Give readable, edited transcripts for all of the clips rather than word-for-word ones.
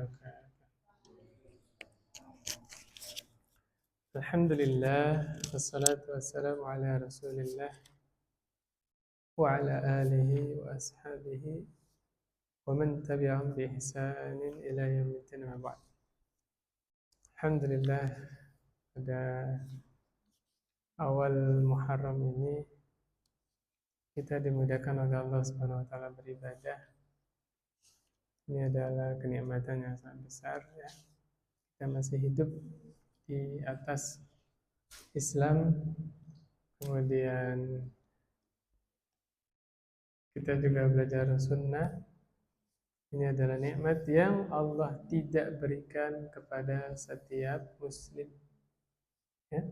wabarakatuh. Alhamdulillah, wassalatu wassalamu ala rasulillah wa ala alihi wa ashabihi wa man tabi'ahum bi ihsanin ila yaumiddin wa ba'd. Alhamdulillah, pada awal Muharram ini kita dimudahkan oleh Allah Subhanahu wa taala beribadah. Ini adalah kenikmatan yang sangat besar ya. Kita masih hidup di atas Islam, kemudian kita juga belajar sunnah. Ini adalah nikmat yang Allah tidak berikan kepada setiap muslim ya.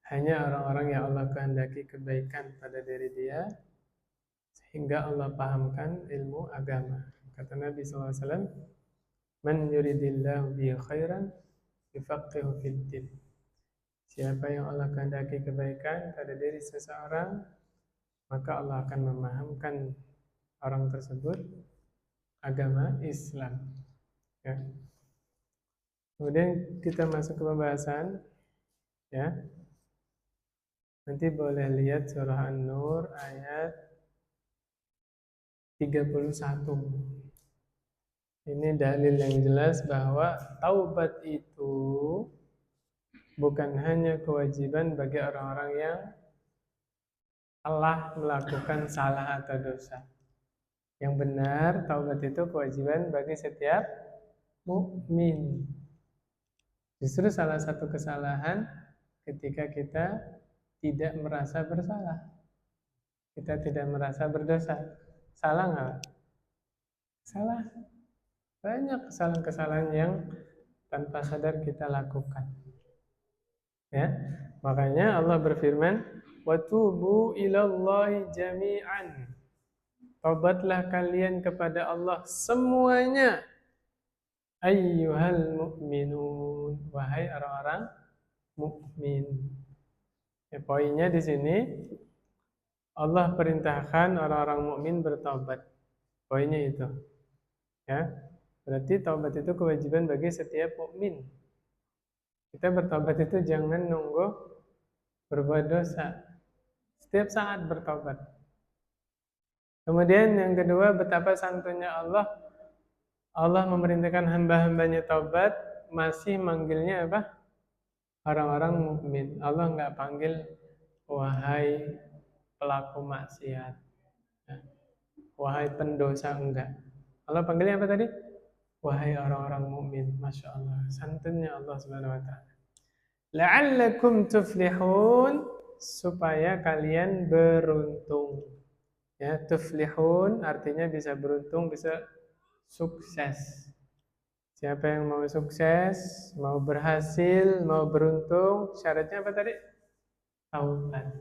Hanya orang-orang yang Allah kehendaki kebaikan pada diri dia, sehingga Allah pahamkan ilmu agama. Kata Nabi SAW, man yuridillahu bihi khairan yufaqihu fiddin. Siapa yang Allah kehendaki kebaikan pada diri seseorang, maka Allah akan memahamkan orang tersebut agama Islam ya. Kemudian kita masuk ke pembahasan ya. Nanti boleh lihat surah An-Nur ayat 31. Ini dalil yang jelas bahwa taubat itu bukan hanya kewajiban bagi orang-orang yang telah melakukan salah atau dosa. Yang benar, taubat itu kewajiban bagi setiap mukmin. Justru salah satu kesalahan ketika kita tidak merasa bersalah. Kita tidak merasa berdosa. Salah nggak? Salah. Banyak kesalahan-kesalahan yang tanpa sadar kita lakukan. Ya, makanya Allah berfirman, "Watubu ilallahi jami'an." Taubatlah kalian kepada Allah semuanya. Ayyuhal mu'minun, wahai orang-orang mukmin. Ya, poinnya di sini Allah perintahkan orang-orang mukmin bertaubat. Poinnya itu. Ya. Berarti taubat itu kewajiban bagi setiap mukmin. Kita bertaubat itu jangan nunggu berbuat dosa. Setiap saat bertaubat. Kemudian yang kedua, betapa santunnya Allah. Allah memerintahkan hamba-hambanya taubat, masih manggilnya apa? Orang-orang mukmin. Allah nggak panggil wahai pelaku maksiat, wahai pendosa, enggak. Allah panggilnya apa tadi? Wahai orang-orang mukmin. Masya Allah, santunnya Allah Subhanahu Wa Taala. La'allakum tuflihun, supaya kalian beruntung. Ya, tuflihun artinya bisa beruntung, bisa sukses. Siapa yang mau sukses, mau berhasil, mau beruntung, syaratnya apa tadi? Taubat.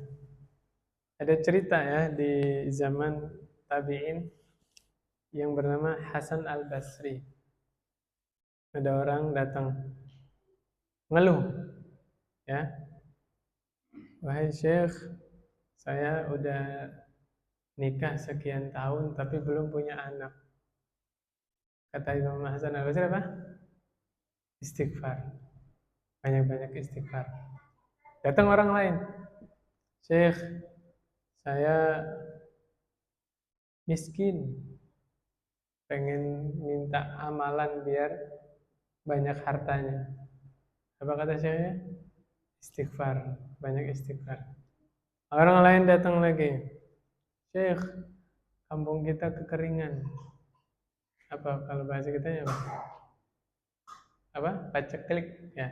Ada cerita ya di zaman tabi'in yang bernama Hasan al-Basri. Ada orang datang ngeluh, ya, wahai Syekh, saya udah nikah sekian tahun tapi belum punya anak. Kata Imam Hasan al-Basri apa? Istighfar. Banyak-banyak istighfar. Datang orang lain. Syekh, saya miskin. Pengen minta amalan biar banyak hartanya. Apa kata Syekhnya? Istighfar. Banyak istighfar. Orang lain datang lagi. Syekh, kampung kita kekeringan. Apa kalau bahasa kita apa? Apa? Paceklik ya.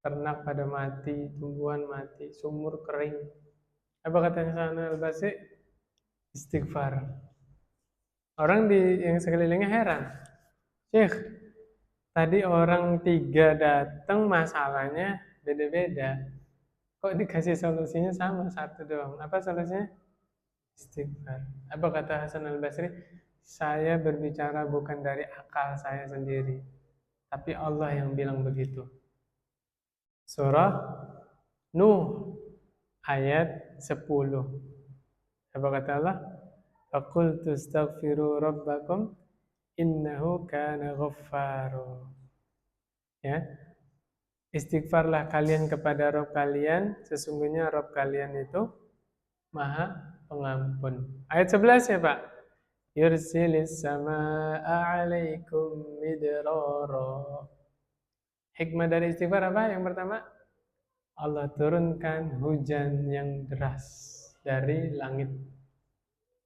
Ternak pada mati, tumbuhan mati, sumur kering. Apa katanya Hasan al-Basri? Istighfar. Orang yang sekelilingnya heran. Syekh, tadi orang 3 datang masalahnya beda-beda. Kok dikasih solusinya sama satu doang? Apa solusinya? Istighfar. Apa kata Hasan al-Basri? Saya berbicara bukan dari akal saya sendiri, tapi Allah yang bilang begitu. Surah Nuh ayat 10. Apa kata Allah? Faqultu astaghfiru rabbakum innahu kana ghaffaro. Ya, istighfarlah kalian kepada Rabb kalian, sesungguhnya Rabb kalian itu Maha Pengampun. Ayat 11 ya, Pak. Yursilis samaa'a 'alaikum midrara. Hikmah dari istighfar apa? Yang pertama, Allah turunkan hujan yang deras dari langit.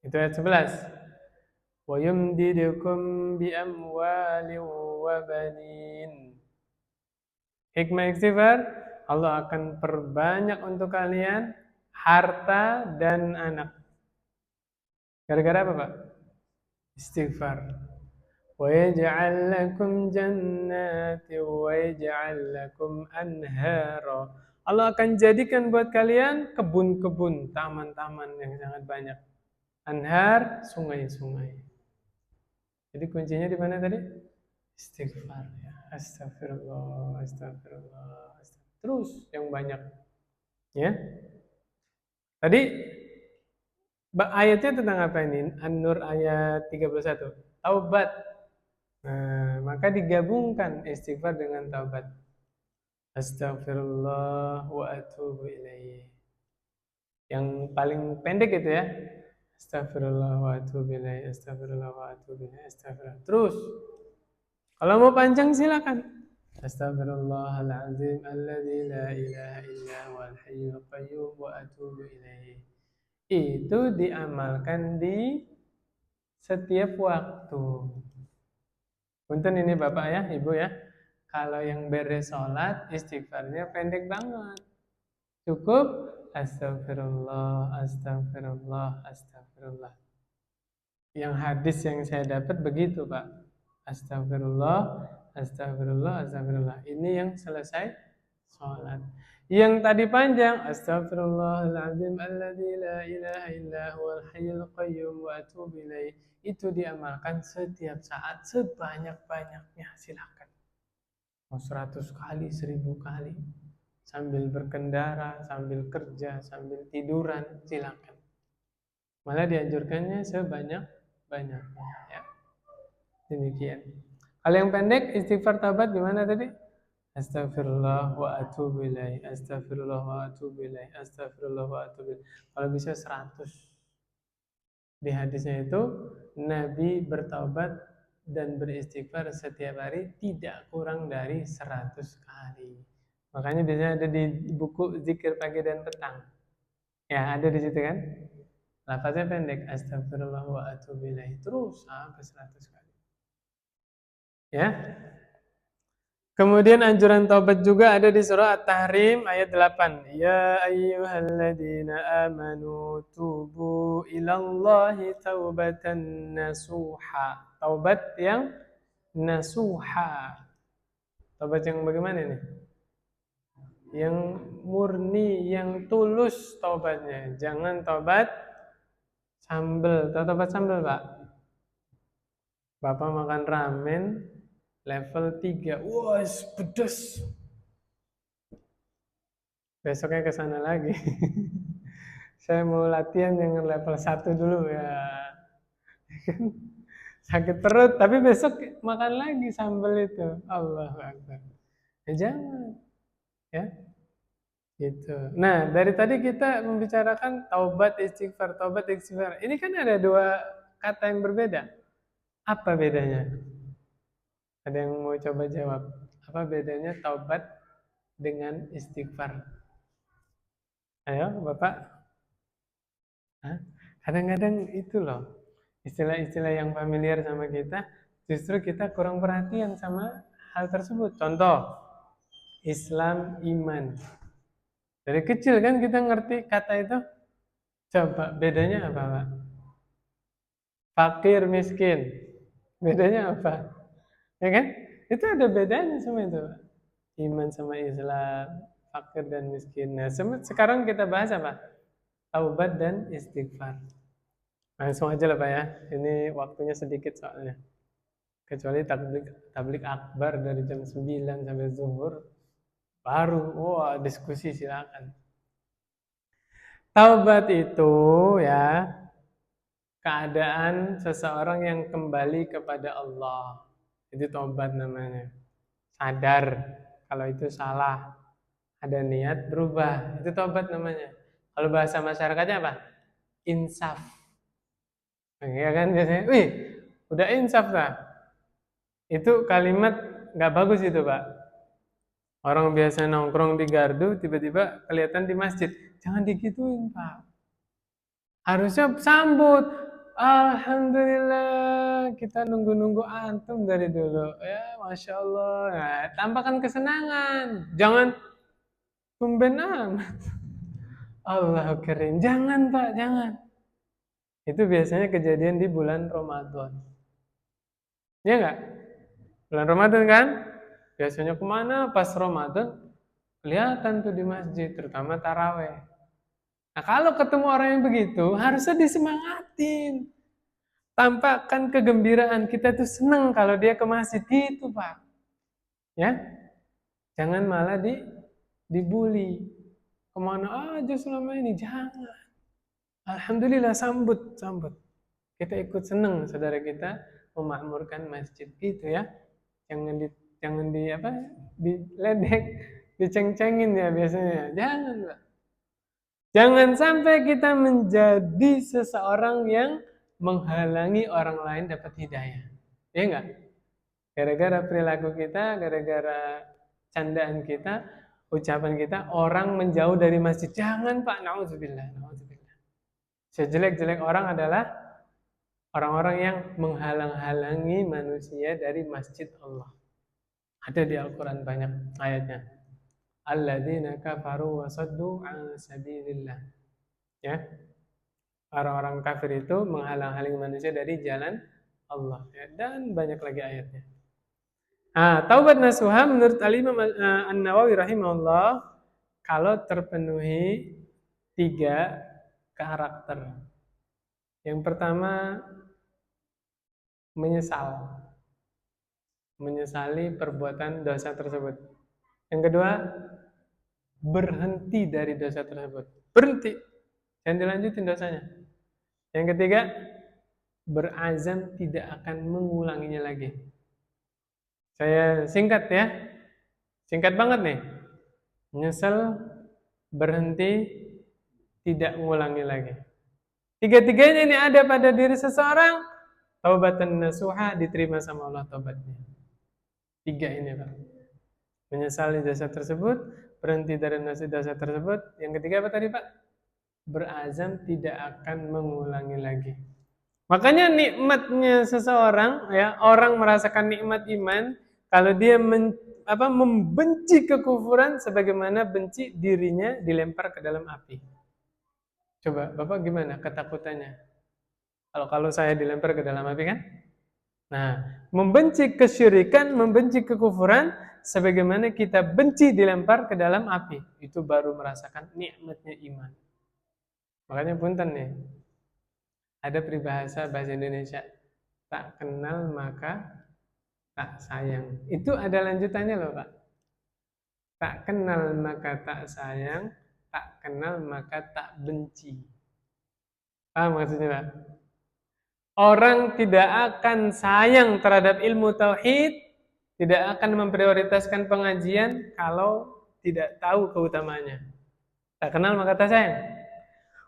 Itu ayat 11. Wa yumdidukum bi amwalin wa banin. Hikmah istighfar, Allah akan perbanyak untuk kalian harta dan anak. Gara-gara apa, Pak? Istighfar. Wa yaj'al lakum jannatin wa yaj'al lakum anhara. Allah akan jadikan buat kalian kebun-kebun, taman-taman yang sangat banyak. Anhar, sungai-sungai. Jadi kuncinya di mana tadi? Istighfar ya. Astagfirullah, astagfirullah, astagfirullah. Terus yang banyak. Ya. Tadi ayatnya tentang apa ini? An-Nur ayat 31. Taubat. Nah, maka digabungkan istighfar dengan taubat. Astagfirullah wa atubu ilaih. Yang paling pendek itu ya. Astagfirullah wa atubu ilaih, astagfirullah wa atubu ilaih, astagfirullah. Terus kalau mau panjang silakan. Astaghfirullahaladzim alladzi la ilaha illa huwal hayyul qayyum wa atubu ilaih. Itu diamalkan di setiap waktu. Punten ini Bapak ya, Ibu ya. Kalau yang beres sholat, istighfarnya pendek banget. Cukup astagfirullah, astagfirullah, astagfirullah. Yang hadis yang saya dapat begitu, Pak. Astagfirullah, astagfirullah, astagfirullah. Ini yang selesai sholat. Yang tadi panjang, astagfirullahaladzim alladzi la ilaha illa huwal hayyul qayyum wa atubu ilaih. Itu diamalkan setiap saat sebanyak-banyaknya, silakan. Mau 100 kali, 1000 kali. Sambil berkendara, sambil kerja, sambil tiduran, silakan. Malah dianjurkannya sebanyak-banyaknya ya. Demikian. Kalau yang pendek istighfar taubat gimana tadi? Astagfirullah wa atubu ilaih, astagfirullah wa atubu ilaih, astagfirullah wa atubu ilaih. Kalau bisa 100. Di hadisnya itu Nabi bertaubat dan beristighfar setiap hari tidak kurang dari 100 kali. Makanya biasanya ada di buku zikir pagi dan petang. Ya, ada di situ kan? Lafaznya pendek, astagfirullah wa atubu ilaih. Terus sampai 100 kali. Ya. Kemudian anjuran taubat juga ada di surah At-Tahrim ayat 8. Ya ayyuhalladzina amanu tubu ilallahi taubatan nasuha. Taubat yang nasuha. Taubat yang bagaimana nih? Yang murni, yang tulus taubatnya. Jangan taubat sambel. Tahu taubat sambel, Pak? Bapak makan ramen level 3. Wah, pedas. Besoknya ke sana lagi. Saya mau latihan yang level 1 dulu ya. Sakit perut, tapi besok makan lagi sambal itu. Allahu Akbar. Ya jangan. Ya. Gitu. Nah, dari tadi kita membicarakan taubat istighfar, taubat istighfar. Ini kan ada dua kata yang berbeda. Apa bedanya? Ada yang mau coba jawab? Apa bedanya taubat dengan istighfar? Ayo, Bapak. Hah? Kadang-kadang itu loh, istilah-istilah yang familiar sama kita, justru kita kurang perhatian sama hal tersebut. Contoh, Islam, iman. Dari kecil kan kita ngerti kata itu. Coba bedanya apa, Pak? Fakir, miskin. Bedanya apa? Ya kan? Itu ada bedanya sama itu, Pak. Iman sama Islam, fakir dan miskin. Nah, sekarang kita bahas apa? Taubat dan istighfar. Langsung aja lah Pak ya. Ini waktunya sedikit soalnya. Kecuali tablik akbar dari jam 9 sampai zuhur. Baru, wah diskusi silakan. Taubat itu ya keadaan seseorang yang kembali kepada Allah. Itu tobat namanya. Sadar kalau itu salah. Ada niat berubah. Itu tobat namanya. Kalau bahasa masyarakatnya apa? Insaf. Ya kan biasanya, wih, udah insaf lah. Itu kalimat nggak bagus itu, Pak. Orang biasa nongkrong di gardu, tiba-tiba kelihatan di masjid. Jangan digituin, Pak. Harusnya sambut. Alhamdulillah, kita nunggu-nunggu antum dari dulu. Ya, Masya Allah. Nah, tampakkan kesenangan. Jangan tumben amat. Allah keren. Jangan, Pak, jangan. Itu biasanya kejadian di bulan Ramadan. Ya nggak? Bulan Ramadan kan? Biasanya kemana pas Ramadan? Kelihatan tuh di masjid, terutama taraweh. Nah, kalau ketemu orang yang begitu, harusnya disemangatin. Tampakkan kegembiraan, kita tuh seneng kalau dia ke masjid gitu, Pak. Ya, jangan malah dibully. Kemana aja selama ini, jangan. Alhamdulillah, sambut, sambut. Kita ikut seneng saudara kita memakmurkan masjid gitu ya. Jangan diledek, diceng-cengin ya biasanya. Jangan, Pak. Jangan sampai kita menjadi seseorang yang menghalangi orang lain dapat hidayah. Ya enggak? Gara-gara perilaku kita, gara-gara candaan kita, ucapan kita, orang menjauh dari masjid. Jangan, Pak. Nauzubillah, nauzubillah. Sejelek-jelek orang adalah orang-orang yang menghalang-halangi manusia dari masjid Allah. Ada di Al-Quran banyak ayatnya. Alladzina kafaru wa saddu an sabilillah. Ya. Orang-orang kafir itu menghalang-halangi manusia dari jalan Allah. Ya. Dan banyak lagi ayatnya. Taubat nasuha menurut Al-Imam An-Nawawi rahimahullah, kalau terpenuhi 3 karakter. Yang pertama, menyesali perbuatan dosa tersebut. Yang kedua, berhenti dari dosa tersebut. Berhenti, jangan dilanjutin dosanya. Yang ketiga, berazam tidak akan mengulanginya lagi. Saya singkat ya, singkat banget nih. Menyesal, berhenti, tidak mengulangi lagi. Tiga-tiganya ini ada pada diri seseorang, taubatan nasuha, diterima sama Allah taubatnya. 3 ini, Pak. Menyesali dosa tersebut, berhenti dari dosa tersebut. Yang ketiga apa tadi, Pak? Berazam tidak akan mengulangi lagi. Makanya nikmatnya seseorang, ya, orang merasakan nikmat iman kalau dia membenci kekufuran sebagaimana benci dirinya dilempar ke dalam api. Coba Bapak gimana ketakutannya? Kalau saya dilempar ke dalam api kan? Nah, membenci kesyirikan, membenci kekufuran sebagaimana kita benci dilempar ke dalam api. Itu baru merasakan nikmatnya iman. Makanya punten nih. Ada peribahasa bahasa Indonesia, tak kenal maka tak sayang. Itu ada lanjutannya loh, Pak. Tak kenal maka tak sayang, tak kenal maka tak benci. Paham maksudnya, Pak? Orang tidak akan sayang terhadap ilmu tauhid, tidak akan memprioritaskan pengajian kalau tidak tahu keutamanya. Tak kenal maka tak sayang.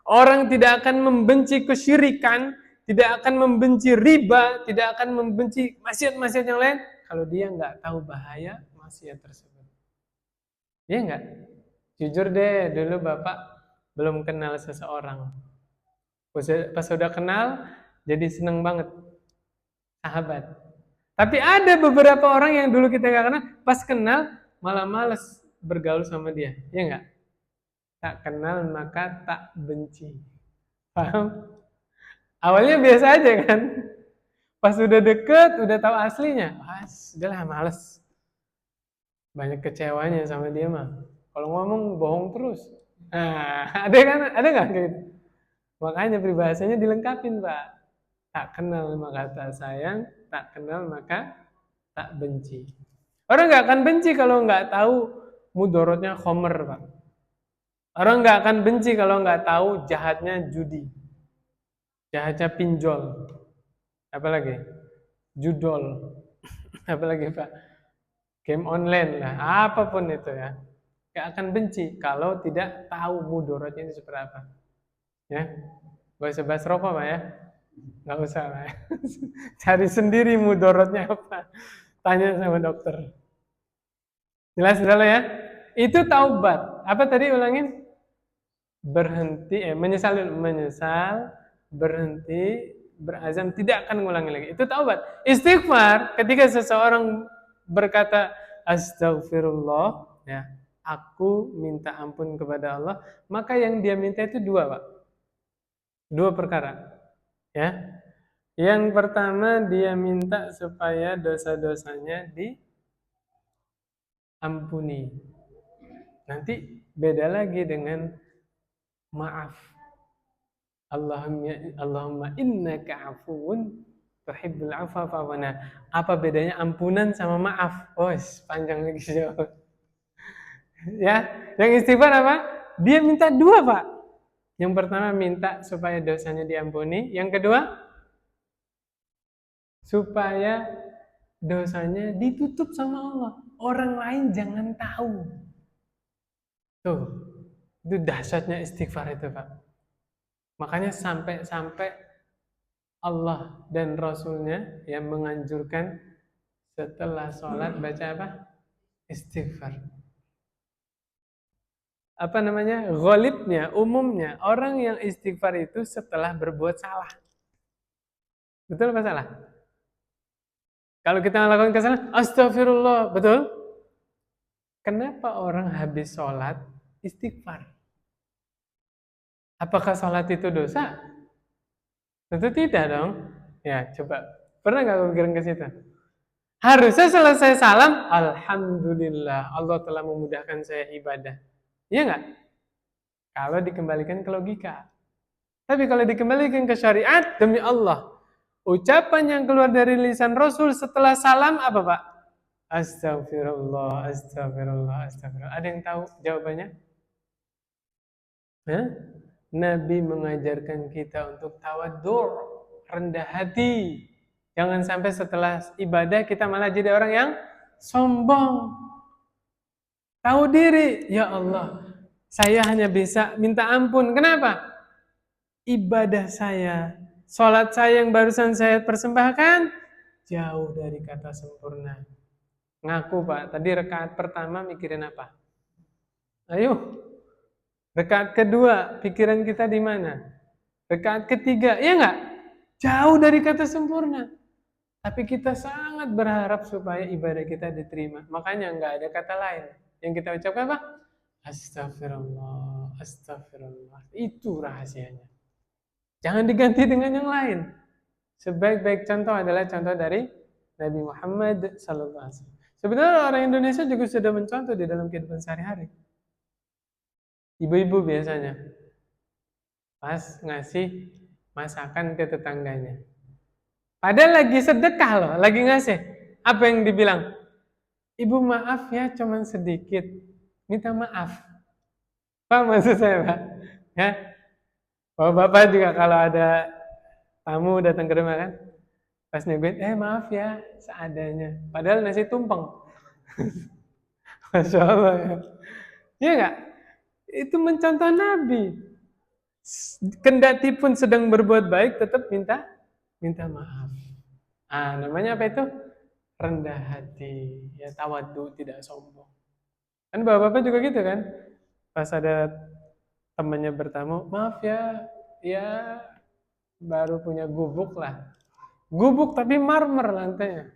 Orang tidak akan membenci kesyirikan, tidak akan membenci riba, tidak akan membenci maksiat-maksiat yang lain kalau dia nggak tahu bahaya maksiat tersebut. Iya nggak? Jujur deh, dulu Bapak belum kenal seseorang. Pas sudah kenal, jadi seneng banget. Sahabat. Tapi ada beberapa orang yang dulu kita nggak kenal, pas kenal malah males bergaul sama dia. Iya nggak? Tak kenal maka tak benci. Paham? Awalnya biasa aja kan. Pas udah deket, udah tahu aslinya, udahlah males. Banyak kecewanya sama dia mah. Kalau ngomong bohong terus. Nah, ada nggak gitu? Makanya peribahasanya dilengkapin, Pak. Tak kenal maka tak sayang, tak kenal maka tak benci. Orang nggak akan benci kalau nggak tahu mudorotnya khomer, Pak. Orang nggak akan benci kalau nggak tahu jahatnya judi. jahatnya pinjol, apalagi judol, apalagi Pak, game online lah, apapun itu ya, gak akan benci kalau tidak tahu mudaratnya itu seperti apa. Ya, gak usah bahas rokok Pak ya, nggak usah Pak. Cari sendiri mudaratnya apa, tanya sama dokter. Jelas dulu ya. Itu taubat. Apa tadi ulangin? Berhenti, menyesal, berhenti, berazam tidak akan mengulangi lagi. Itu taubat. Istighfar ketika seseorang berkata astagfirullah, ya, aku minta ampun kepada Allah, maka yang dia minta itu dua, Pak. Dua perkara. Ya. Yang pertama dia minta supaya dosa-dosanya diampuni. Nanti beda lagi dengan maaf. Allahumma innaka afuun tuhibbul afwa fa'fu anna. Apa bedanya ampunan sama maaf? Oh, panjang lagi jauh. Ya, yang istighfar apa? Dia minta dua, Pak. Yang pertama minta supaya dosanya diampuni, yang kedua supaya dosanya ditutup sama Allah. Orang lain jangan tahu. Tuh, itu dahsyatnya istighfar itu, Pak. Makanya sampai-sampai Allah dan Rasulnya yang menganjurkan setelah sholat baca apa? Istighfar. Apa namanya? Ghalibnya, umumnya orang yang istighfar itu setelah berbuat salah. Betul apa salah? Kalau kita melakukan kesalahan, astagfirullah, betul? Kenapa orang habis sholat istighfar? Apakah sholat itu dosa? Tentu tidak dong. Ya, coba. Pernah nggak kepikiran ke situ? Harusnya selesai salam, alhamdulillah, Allah telah memudahkan saya ibadah. Iya nggak? Kalau dikembalikan ke logika. Tapi kalau dikembalikan ke syariat, demi Allah, ucapan yang keluar dari lisan Rasul setelah salam apa, Pak? Astagfirullah, astagfirullah, astagfirullah. Ada yang tahu jawabannya? Hah? Nabi mengajarkan kita untuk tawadhu', rendah hati. Jangan sampai setelah ibadah kita malah jadi orang yang sombong. Tahu diri, ya Allah, saya hanya bisa minta ampun. Kenapa? Ibadah saya, sholat saya yang barusan saya persembahkan, jauh dari kata sempurna. Ngaku Pak, tadi rakaat pertama mikirin apa? Ayo, rakaat kedua, pikiran kita di mana? Rakaat ketiga, iya nggak? Jauh dari kata sempurna. Tapi kita sangat berharap supaya ibadah kita diterima. Makanya nggak ada kata lain. Yang kita ucapkan apa? Astagfirullah, astagfirullah. Itu rahasianya. Jangan diganti dengan yang lain. Sebaik-baik contoh adalah contoh dari Nabi Muhammad SAW. Sebenarnya orang Indonesia juga sudah mencontoh di dalam kehidupan sehari-hari. Ibu-ibu biasanya pas ngasih masakan ke tetangganya. Padahal lagi sedekah loh, lagi ngasih. Apa yang dibilang? Ibu maaf ya, cuman sedikit. Minta maaf. Paham maksud saya, Pak? Ya. Bapak juga kalau ada tamu datang ke rumah kan, pas nyebut, maaf ya, seadanya. Padahal nasi tumpeng. Masya Allah ya. Iya nggak? Itu mencontoh Nabi. Kendati pun sedang berbuat baik, tetap minta maaf. Namanya apa itu? Rendah hati, ya tawadhu, tidak sombong. Kan bapak-bapak juga gitu kan? Pas ada temannya bertamu, maaf ya, ya baru punya gubuk lah. Gubuk tapi marmer lantainya.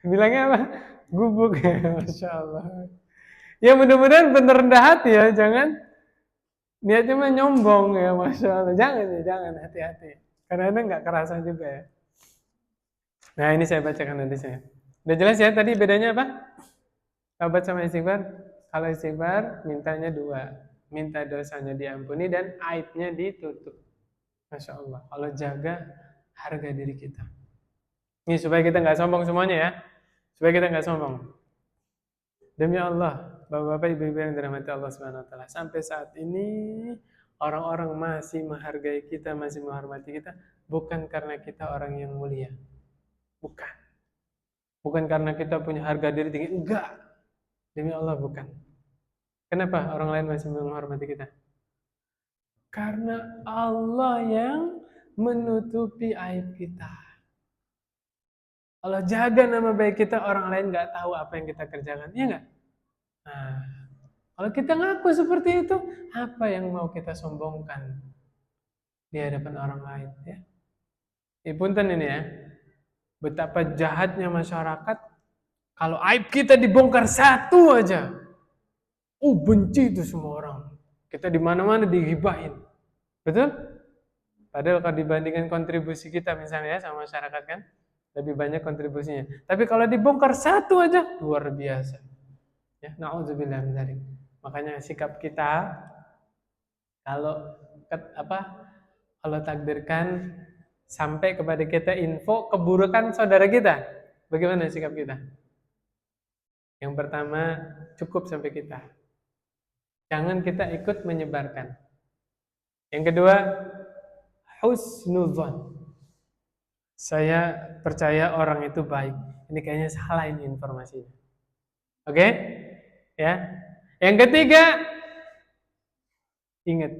Bilangnya apa? Gubuk ya, Masya Allah. Ya mudah-mudahan bener rendah hati ya, jangan niatnya mah nyombong ya, Masya Allah. Jangan, hati-hati. Karena nggak kerasa juga ya. Nah ini saya bacakan nanti saya. Udah jelas ya tadi bedanya apa? Taubat sama istighfar. Kalau istighfar mintanya dua. Minta dosanya diampuni dan aibnya ditutup. Masya Allah. Kalau jaga harga diri kita. Ini supaya kita nggak sombong semuanya ya. Supaya kita nggak sombong. Demi Allah, bapak-bapak, ibu-ibu yang dirahmati Allah Subhanahu Wa Taala, sampai saat ini orang-orang masih menghargai kita, masih menghormati kita, bukan karena kita orang yang mulia. Bukan. Bukan karena kita punya harga diri tinggi. Enggak. Demi Allah bukan. Kenapa orang lain masih menghormati kita? Karena Allah yang menutupi aib kita. Allah jaga nama baik kita, orang lain nggak tahu apa yang kita kerjakan. Iya nggak? Nah, kalau kita ngaku seperti itu, apa yang mau kita sombongkan di hadapan orang lain? Ya, punten ini ya, betapa jahatnya masyarakat. Kalau aib kita dibongkar satu aja, benci itu semua orang. Kita di mana-mana digibahin, betul? Padahal kalau dibandingkan kontribusi kita misalnya ya sama masyarakat kan, lebih banyak kontribusinya. Tapi kalau dibongkar satu aja, luar biasa. Ya, na'udzubillah min dzalik. Makanya sikap kita kalau Allah takdirkan sampai kepada kita info keburukan saudara kita, bagaimana sikap kita? Yang pertama, cukup sampai kita. Jangan kita ikut menyebarkan. Yang kedua, husnudzon. Saya percaya orang itu baik. Ini kayaknya salah ini informasinya. Oke? Ya. Yang ketiga, ingat,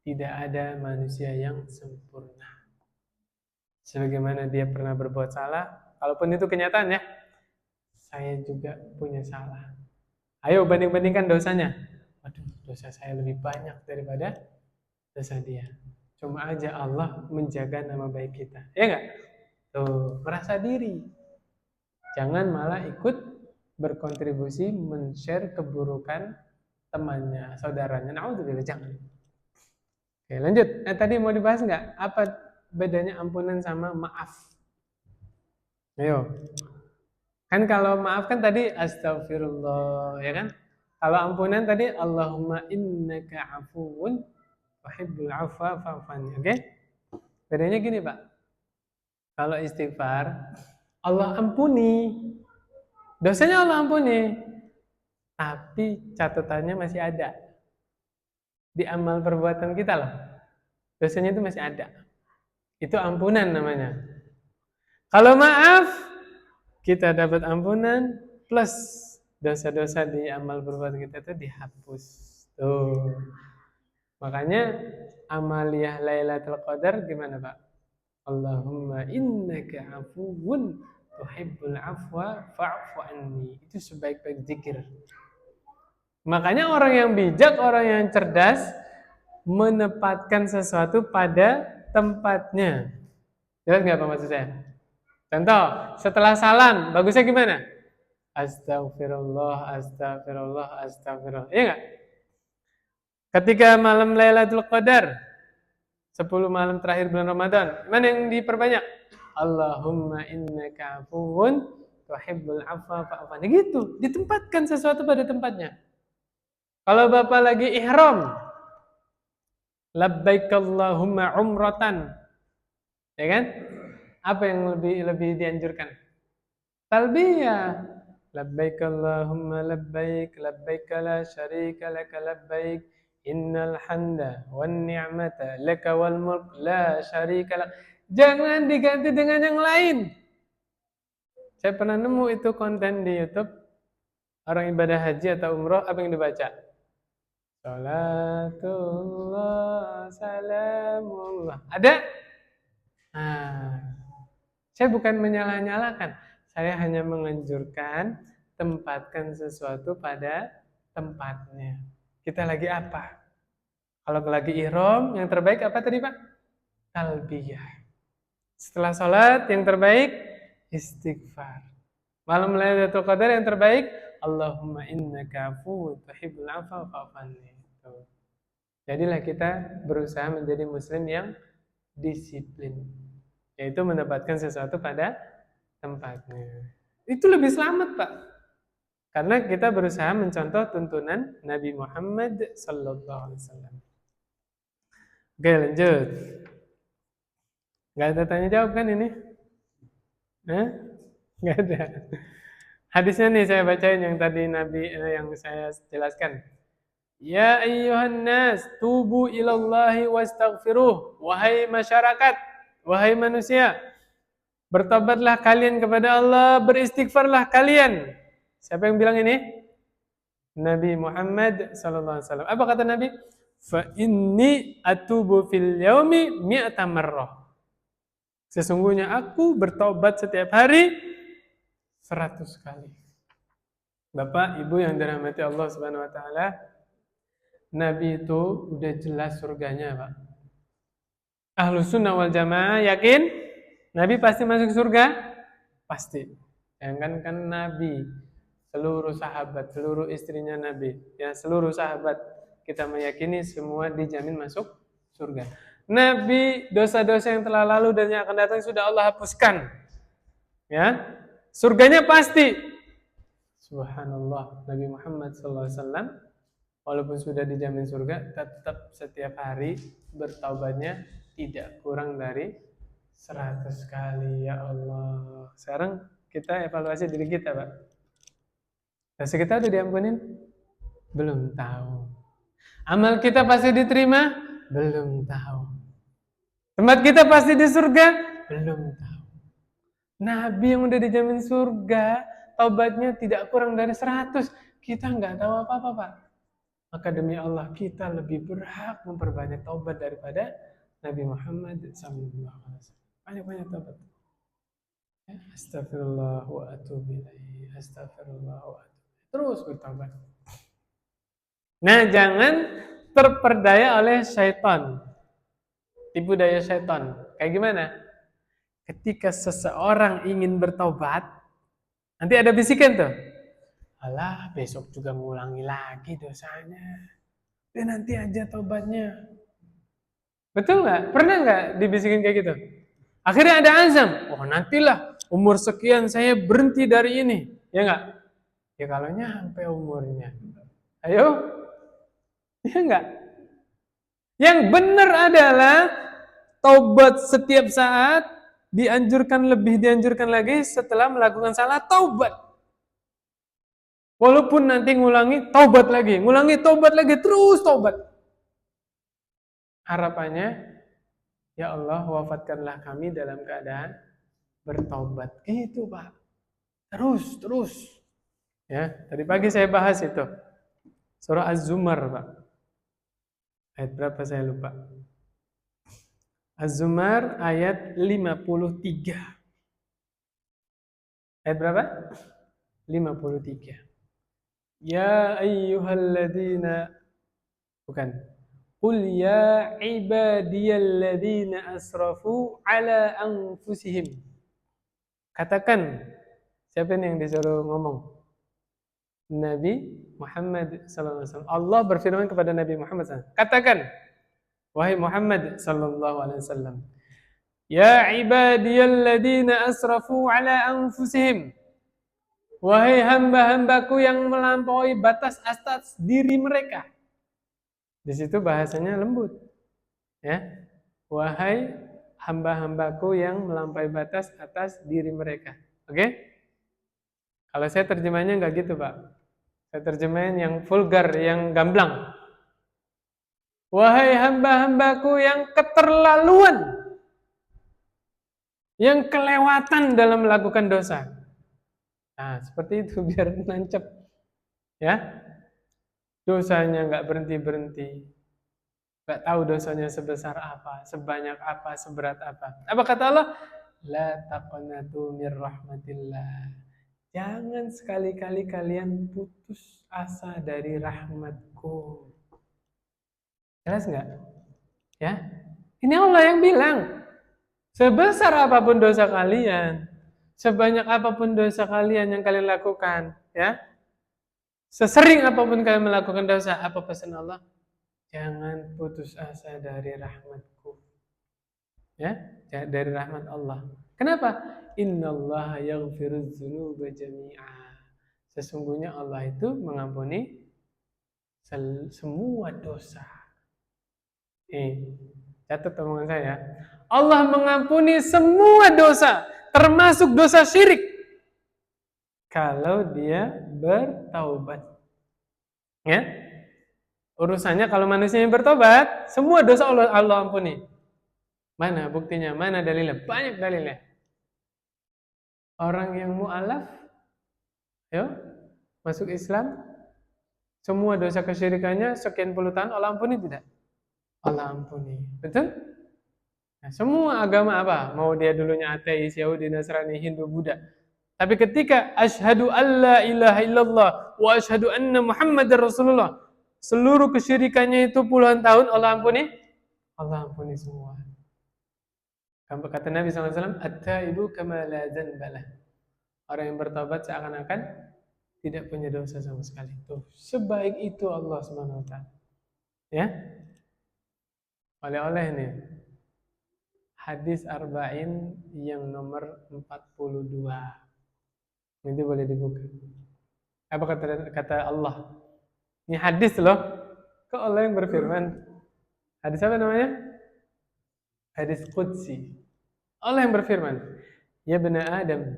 tidak ada manusia yang sempurna. Sebagaimana dia pernah berbuat salah, kalaupun itu kenyataan ya, saya juga punya salah. Ayo banding-bandingkan dosanya. Waduh, dosa saya lebih banyak daripada dosa dia. Cuma aja Allah menjaga nama baik kita. Ya enggak? Tuh, merasa diri. Jangan malah ikut berkontribusi men-share keburukan temannya, saudaranya. Na'udzubillah, jangan. Oke, lanjut. Tadi mau dibahas nggak? Apa bedanya ampunan sama maaf? Ayo. Kan kalau maaf kan tadi astagfirullah, ya kan? Kalau ampunan tadi Allahumma innaka afuwun tuhibbul afwa fa'fu anni. Oke? Bedanya gini, Pak. Kalau istighfar, Allah ampuni. Dosanya Allah ampuni. Tapi catatannya masih ada. Di amal perbuatan kita loh. Dosanya itu masih ada. Itu ampunan namanya. Kalau maaf, kita dapat ampunan plus dosa-dosa di amal perbuatan kita itu dihapus. Tuh. Makanya amaliyah Lailatul Qadar gimana, Pak? Allahumma innaka afuwun tuhibbul afwa fa'fu anni. Itu sebaik-baik zikir. Makanya orang yang bijak, orang yang cerdas menempatkan sesuatu pada tempatnya. Jelas nggak apa maksud saya? Contoh, setelah salam, bagusnya gimana? Astagfirullah, astagfirullah, astagfirullah. Iya nggak? Ketika malam Lailatul Qadar, 10 malam terakhir bulan Ramadan, mana yang diperbanyak? Allahumma innaka afuwun tuhibbul afwa fa'fu anni. Gitu, ditempatkan sesuatu pada tempatnya. Kalau Bapak lagi ihram, labbaik Allahumma umratan. Ya kan? Apa yang lebih dianjurkan? Talbiyah. Labbaik Allahumma labbaik, labbaik la syarika laka labbaik, innal hamda wan ni'mata laka wal mulk la syarika lak. Jangan diganti dengan yang lain. Saya pernah nemu itu konten di YouTube, orang ibadah haji atau umroh, apa yang dibaca? Salatullah, salamullah. Ada? Nah, saya bukan menyalah-nyalakan, saya hanya menganjurkan tempatkan sesuatu pada tempatnya. Kita lagi apa? Kalau lagi ihram, yang terbaik apa tadi, Pak? Talbiyah. Setelah sholat, yang terbaik istighfar. Malam Lailatul Qadar yang terbaik, Allahumma innaka afuwwun tuhibbul afwa fa'fu anni. Jadilah kita berusaha menjadi muslim yang disiplin, yaitu mendapatkan sesuatu pada tempatnya. Itu lebih selamat, Pak. Karena kita berusaha mencontoh tuntunan Nabi Muhammad sallallahu alaihi wasallam. Oke, lanjut. Gak ada tanya jawab kan ini? Gak ada. Hadisnya nih saya bacain yang tadi Nabi yang saya jelaskan. Ya ayyuhan nas, tubu ilallahi wastaghfiruh. Wahai masyarakat, wahai manusia, bertobatlah kalian kepada Allah, beristighfarlah kalian. Siapa yang bilang ini? Nabi Muhammad sallallahu alaihi wasallam. Apa kata Nabi? Fa inni atubu fil yaumi mi'ata marrah. Sesungguhnya aku bertobat setiap hari 100 kali. Bapak, Ibu yang dirahmati Allah Subhanahu wa taala, Nabi itu udah jelas surganya, Pak. Ahlus sunnah wal jamaah yakin Nabi pasti masuk surga? Pasti. Yang kan Nabi, seluruh sahabat, seluruh istrinya Nabi, ya seluruh sahabat kita meyakini semua dijamin masuk surga. Nabi dosa-dosa yang telah lalu dan yang akan datang sudah Allah hapuskan. Ya. Surganya pasti. Subhanallah, Nabi Muhammad SAW walaupun sudah dijamin surga, tetap setiap hari bertaubatnya tidak kurang dari 100 kali. Ya Allah. Sekarang kita evaluasi diri kita, Pak. Dosa kita udah diampunin? Belum tahu. Amal kita pasti diterima? Belum tahu. Tempat kita pasti di surga? Belum tahu. Nabi yang udah dijamin surga, taubatnya tidak kurang dari 100. Kita nggak tahu apa-apa, Pak. Maka demi Allah kita lebih berhak memperbanyak taubat daripada Nabi Muhammad SAW. Banyak-banyak taubat. Ya, astagfirullah wa atubu ilaih. Astagfirullah wa atubu. Terus bertaubat. Nah, jangan terperdaya oleh syaitan. Tipu daya syaitan. Kayak gimana? Ketika seseorang ingin bertaubat, nanti ada bisikan tuh. Alah, besok juga ngulangi lagi dosanya. Dan nanti aja taubatnya. Betul nggak? Pernah nggak dibisikin kayak gitu? Akhirnya ada azam. Oh, nantilah umur sekian saya berhenti dari ini. Ya nggak? Ya kalau nyampe umurnya. Ayo. Ya nggak? Yang benar adalah taubat setiap saat, dianjurkan lagi setelah melakukan salah, taubat. Walaupun nanti ngulangi, taubat lagi, terus taubat. Harapannya, ya Allah wafatkanlah kami dalam keadaan bertaubat. Gitu, Pak. Terus. Ya, tadi pagi saya bahas itu. Surah Az-Zumar, Pak. Ayat berapa saya lupa. Az-Zumar ayat 53. Ayat berapa? 53. Ya ayyuhalladzina, bukan. Qul ya ibadiyalladzina asrafu ala anfusihim. Katakan, siapa yang disuruh ngomong? Nabi Muhammad SAW. Allah berfirman kepada Nabi Muhammad SAW. Katakan, wahai Muhammad SAW. Ya ibadiyalladzina asrafu ala anfusihim. Wahai hamba-hambaku yang melampaui batas atas diri mereka. Di situ bahasanya lembut. Ya. Wahai hamba-hambaku yang melampaui batas atas diri mereka. Oke? Kalau saya terjemahnya nggak gitu, Pak. Saya terjemahin yang vulgar, yang gamblang. Wahai hamba-hambaku yang keterlaluan, yang kelewatan dalam melakukan dosa. Nah, seperti itu biar nancep. Ya. Dosanya nggak berhenti-berhenti. Nggak tahu dosanya sebesar apa, sebanyak apa, seberat apa. Apa kata Allah? La taqnatu mir rahmatillah. Jangan sekali-kali kalian putus asa dari rahmatku. Jelas nggak? Ya, ini Allah yang bilang. Sebesar apapun dosa kalian, sebanyak apapun dosa kalian yang kalian lakukan, ya, sesering apapun kalian melakukan dosa, apa pesan Allah? Jangan putus asa dari rahmatku. Ya, dari rahmat Allah. Kenapa? Innallaha yaghfirudz dzunuba jami'a. Sesungguhnya Allah itu mengampuni semua dosa. Catat omongan saya. Allah mengampuni semua dosa, termasuk dosa syirik. Kalau dia bertaubat. Ya. Urusannya kalau manusia yang bertobat, semua dosa Allah ampuni. Mana buktinya? Mana dalilnya? Banyak dalilnya. Orang yang mu'alaf, ya, masuk Islam, semua dosa kesyirikannya sekian puluh tahun Allah ampuni tidak? Allah ampuni. Betul? Nah, semua agama apa? Mau dia dulunya ateis, Yahudi, Nasrani, Hindu, Buddha. Tapi ketika asyhadu alla ilaha illallah wa asyhadu anna Muhammadar Rasulullah, seluruh kesyirikannya itu puluhan tahun Allah ampuni? Allah ampuni semua. Kata Nabi SAW, at-taibu kama la dzanbalah. Orang yang bertobat seakan-akan tidak punya dosa sama sekali. Tuh, sebaik itu Allah Subhanahu wa taala. Ya? Oleh-oleh nih. Hadis arba'in yang nomor 42. Ini boleh dibuka. Apa kata Allah? Ini hadis loh. Kok Allah yang berfirman? Hadis apa namanya? Hadis Qudsi. Allah yang berfirman, ya bani Adam,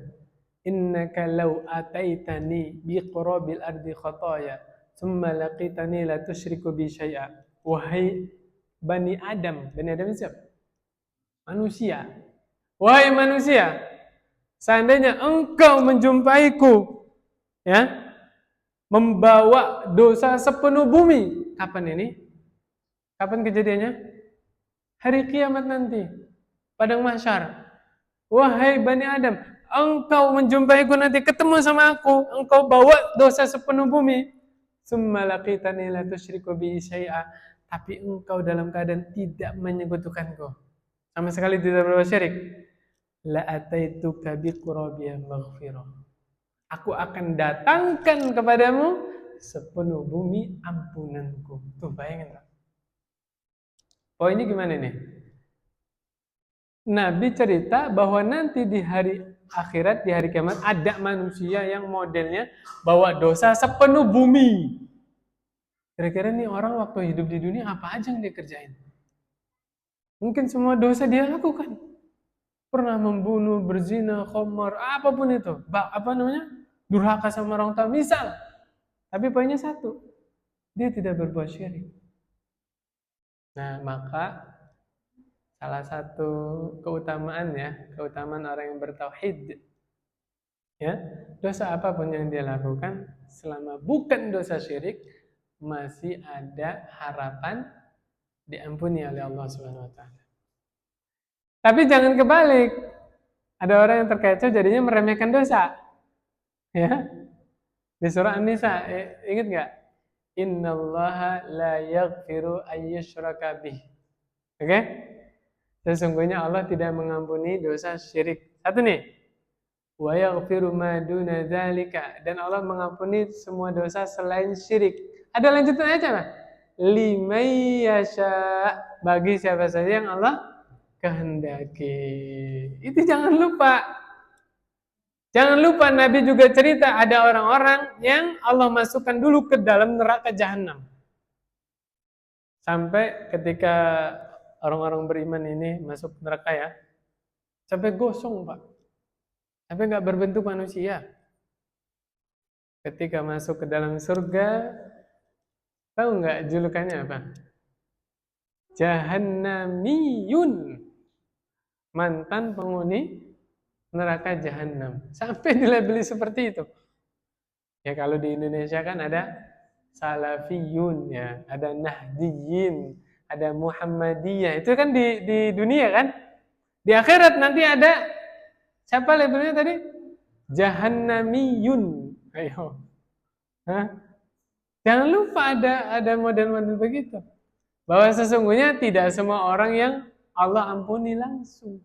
innaka law ataitani biqurabil ardi khataya, thumma laqitani la tusyriku bi syai'a. Wahai bani Adam siapa? Manusia. Wahai manusia, seandainya engkau menjumpaiku, ya, membawa dosa sepenuh bumi, kapan ini? Kapan kejadiannya? Hari kiamat nanti. Padang mahsyar. Wahai Bani Adam, engkau menjumpaiku nanti, ketemu sama aku, engkau bawa dosa sepenuh bumi. Tsumma laqitani la tusyriku bi syai'a, tapi engkau dalam keadaan tidak menyekutukanku. Sama sekali tidak berbuat syirik. La ataituka bi qurabiya maghfirah. Aku akan datangkan kepadamu sepenuh bumi ampunanku. Tuh bayangin. Poinnya gimana nih? Nabi cerita bahwa nanti di hari akhirat, di hari kiamat, ada manusia yang modelnya bawa dosa sepenuh bumi. Kira-kira nih orang waktu hidup di dunia apa aja yang dia kerjain? Mungkin semua dosa dia lakukan. Pernah membunuh, berzina, khamar, apapun itu. Durhaka sama orang tua, misal. Tapi poinnya satu, dia tidak berbuat syirik. Nah, maka salah satu keutamaan orang yang bertauhid, ya, dosa apapun yang dia lakukan selama bukan dosa syirik masih ada harapan diampuni oleh Allah Subhanahu wa taala. Tapi jangan kebalik. Ada orang yang terkecoh jadinya meremehkan dosa. Ya. Di surah An-Nisa, ingat enggak? Innallaha la yaghfiru ayyushraka bih. Oke? Sesungguhnya Allah tidak mengampuni dosa syirik. Satu nih. Wa yaghfiru ma duna dzalika, dan Allah mengampuni semua dosa selain syirik. Ada lanjutan aja, Pak. Liman yasha, bagi siapa saja yang Allah kehendaki. Itu jangan lupa. Jangan lupa Nabi juga cerita ada orang-orang yang Allah masukkan dulu ke dalam neraka jahanam. Sampai ketika orang-orang beriman ini masuk neraka ya, sampai gosong, Pak. Sampai nggak berbentuk manusia. Ketika masuk ke dalam surga, tahu nggak julukannya apa? Jahannamiyun, mantan penghuni neraka jahanam. Sampai dilabeli seperti itu. Ya kalau di Indonesia kan ada salafiyun, ya, ada nahdiyin, ada muhammadiyah. Itu kan di dunia kan. Di akhirat nanti ada siapa labelnya tadi? Jahannamiyun. Ayo. Hah? Jangan lupa ada model-model begitu. Bahwa sesungguhnya tidak semua orang yang Allah ampuni langsung.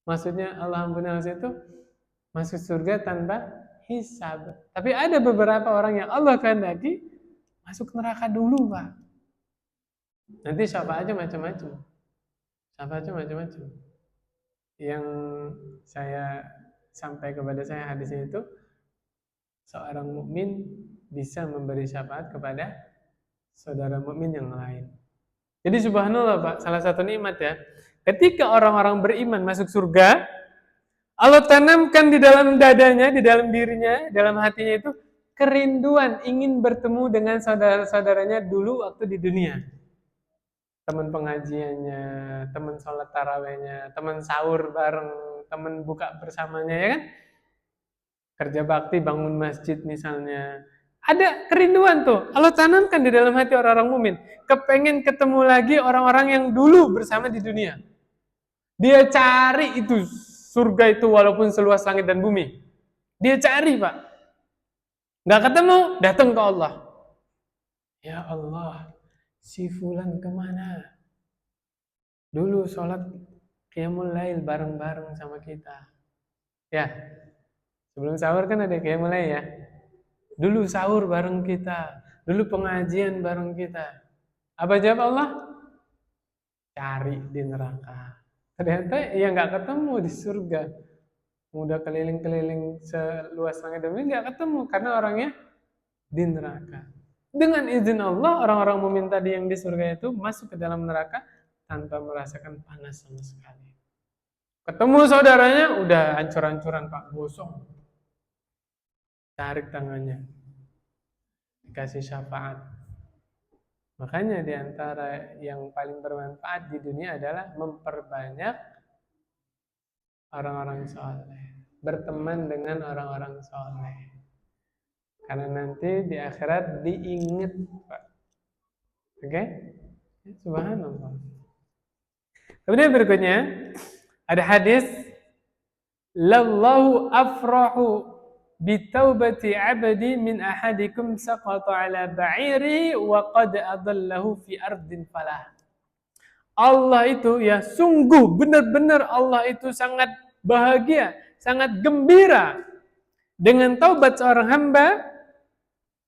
Maksudnya Allah ampuni langsung itu masuk surga tanpa hisab. Tapi ada beberapa orang yang Allah kehendaki masuk neraka dulu, Pak. Nanti siapa aja macam-macam. Yang saya sampai kepada saya hadisnya itu, seorang mukmin bisa memberi syafaat kepada saudara mukmin yang lain. Jadi subhanallah, Pak, salah satu nikmat ya. Ketika orang-orang beriman masuk surga, Allah tanamkan di dalam dadanya, di dalam dirinya, dalam hatinya itu kerinduan ingin bertemu dengan saudara-saudaranya dulu waktu di dunia. Teman pengajiannya, teman sholat tarawehnya, teman sahur bareng, teman buka bersamanya, ya kan? Kerja bakti, bangun masjid misalnya. Ada kerinduan tuh. Allah tanamkan di dalam hati orang-orang mukmin. Kepengen ketemu lagi orang-orang yang dulu bersama di dunia. Dia cari itu surga itu walaupun seluas langit dan bumi. Dia cari, Pak. Nggak ketemu, datang ke Allah. Ya Allah, si fulan kemana? Dulu sholat qiyamul lail bareng-bareng sama kita. Ya, sebelum sahur kan ada qiyamul lail ya. Dulu sahur bareng kita. Dulu pengajian bareng kita. Apa jawab Allah? Cari di neraka. Ternyata ya nggak ketemu di surga. Udah keliling-keliling seluas langit dan bumi nggak ketemu karena orangnya di neraka. Dengan izin Allah, orang-orang mukmin tadi yang di surga itu masuk ke dalam neraka tanpa merasakan panas sama sekali. Ketemu saudaranya, udah hancur-hancuran Pak, gosong. Tarik tangannya, dikasih syafaat. Makanya di antara yang paling bermanfaat di dunia adalah memperbanyak orang-orang soleh, berteman dengan orang-orang soleh. Karena nanti di akhirat diingat, Pak. Oke? Subhanallah. Kemudian berikutnya ada hadis, lallahu afrahu bitaubati abdi min ahadikum saqata ala ba'iri wa qad adallahu fi ardin falah. Allah itu ya sungguh benar-benar Allah itu sangat bahagia, sangat gembira dengan taubat seorang hamba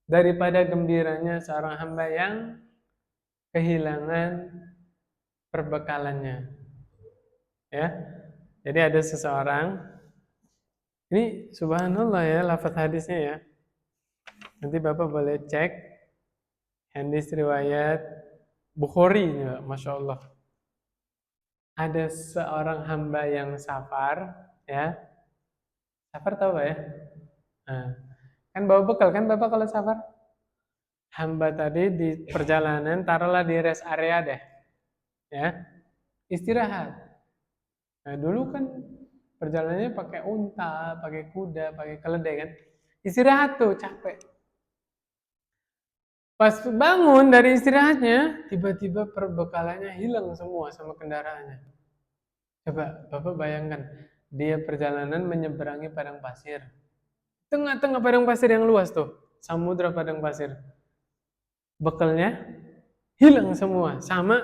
daripada gembiranya seorang hamba yang kehilangan perbekalannya. Ya. Jadi ada seseorang, ini subhanallah ya lafaz hadisnya ya. Nanti Bapak boleh cek hadis riwayat Bukhari, ya, Masya Allah. Ada seorang hamba yang safar, ya. Safar tahu Pak ya? Nah, kan bawa bekal kan Bapak kalau safar? Hamba tadi di perjalanan, taruhlah di rest area deh. Ya. Istirahat. Nah, dulu kan perjalanannya pakai unta, pakai kuda, pakai keledai kan. Istirahat tuh, capek. Pas bangun dari istirahatnya, tiba-tiba perbekalannya hilang semua sama kendaraannya. Coba Bapak bayangkan, dia perjalanan menyeberangi padang pasir. Tengah-tengah padang pasir yang luas tuh, samudra padang pasir. Bekalnya hilang semua, sama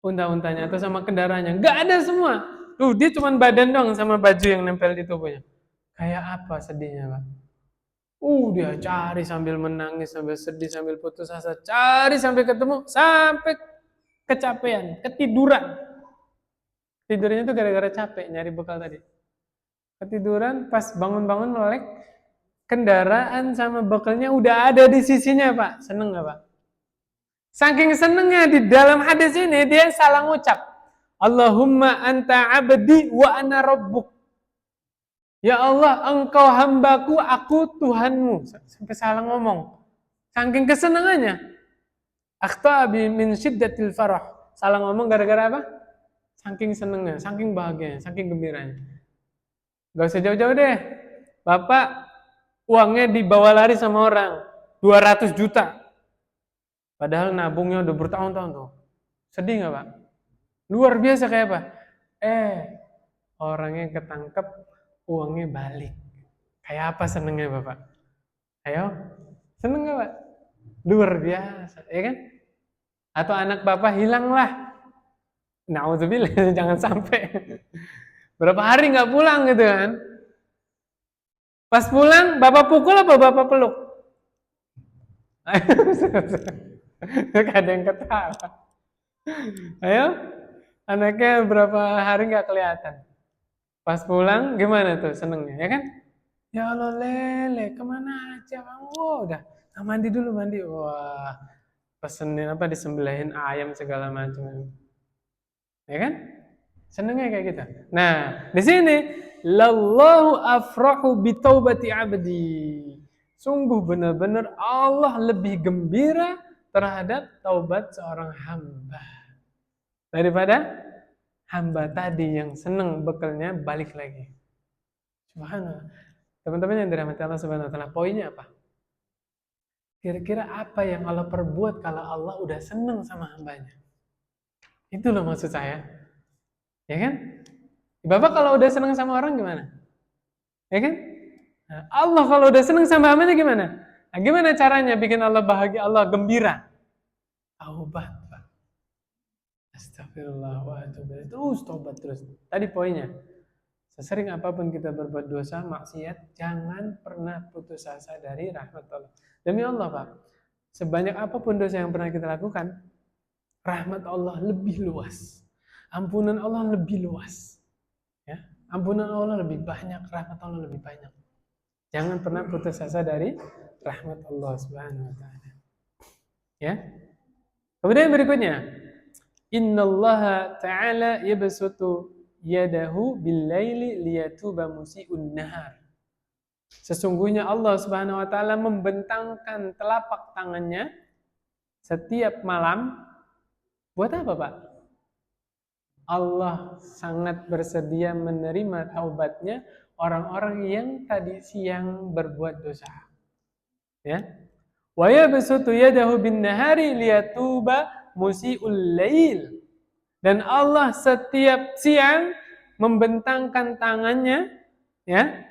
unta-untanya atau sama kendaraannya. Nggak ada semua. Tuh, dia cuma badan doang sama baju yang nempel di tubuhnya. Kayak apa sedihnya, Pak? Dia cari sambil menangis, sambil sedih, sambil putus asa. Cari sampai ketemu, sampai kecapean, ketiduran. Tidurnya tuh gara-gara capek nyari bekal tadi. Ketiduran, pas bangun-bangun melek, kendaraan sama bekalnya udah ada di sisinya, Pak. Seneng nggak, Pak? Saking senengnya di dalam hadis ini, dia salah ngucap. Allahumma anta abdi wa ana rabbuk. Ya Allah, engkau hambaku, aku Tuhanmu. Sampai salah ngomong. Saking kesenangannya. Akhtabi min syiddatil farah. Salah ngomong gara-gara apa? Saking senengnya, saking bahagianya, saking gembiranya. Gak usah jauh-jauh deh. Bapak uangnya dibawa lari sama orang. 200 juta. Padahal nabungnya udah bertahun-tahun tuh. Sedih gak Pak? Luar biasa kayak apa? Orangnya ketangkep, uangnya balik. Kayak apa senengnya Bapak? Ayo, seneng gak Pak? Luar biasa, ya kan? Atau anak Bapak hilang lah. Na'udzubillah, jangan sampai. Berapa hari gak pulang gitu kan? Pas pulang, Bapak pukul apa Bapak peluk? Gak ada yang ketawa. Ayo, anaknya berapa hari gak kelihatan. Pas pulang, gimana tuh senengnya, ya kan? Ya Allah Lele, kemana aja kamu? Udah, mandi dulu mandi. Wah, pesenin apa disembelihin ayam segala macam. Ya kan? Senengnya kayak gitu. Nah, di sini lallahu afrahu bi taubati abdi. Sungguh benar-benar Allah lebih gembira terhadap taubat seorang hamba daripada hamba tadi yang seneng bekalnya balik lagi. Subhanallah. Teman-teman yang dirahmati Allah Subhanahu wa taala, poinnya apa? Kira-kira apa yang Allah perbuat kalau Allah udah seneng sama hambanya? Itu loh maksud saya. Ya kan? Bapak kalau udah seneng sama orang gimana? Ya kan? Nah, Allah kalau udah seneng sama hambanya gimana? Nah, gimana caranya bikin Allah bahagia, Allah gembira? Taubat, Pak. Astagfirullah wa atubu ilaih. Terus taubat terus. Tadi poinnya. Sesering apapun kita berbuat dosa, maksiat, jangan pernah putus asa dari rahmat Allah. Demi Allah, Pak. Sebanyak apapun dosa yang pernah kita lakukan, rahmat Allah lebih luas. Ampunan Allah lebih luas. Ya, ampunan Allah lebih banyak, rahmat Allah lebih banyak. Jangan pernah putus asa dari rahmat Allah Subhanahu wa taala. Ya. Kemudian berikutnya, innallaha ta'ala yabsutu yadahu bil-laili liyatuba musii'un nahar. Sesungguhnya Allah Subhanahu wa taala membentangkan telapak tangannya setiap malam buat apa, Pak? Allah sangat bersedia menerima taubatnya orang-orang yang tadi siang berbuat dosa. Ya. Wa yabsutu yadahu bin-nahari liyatuba musii'ul lail. Dan Allah setiap siang membentangkan tangannya ya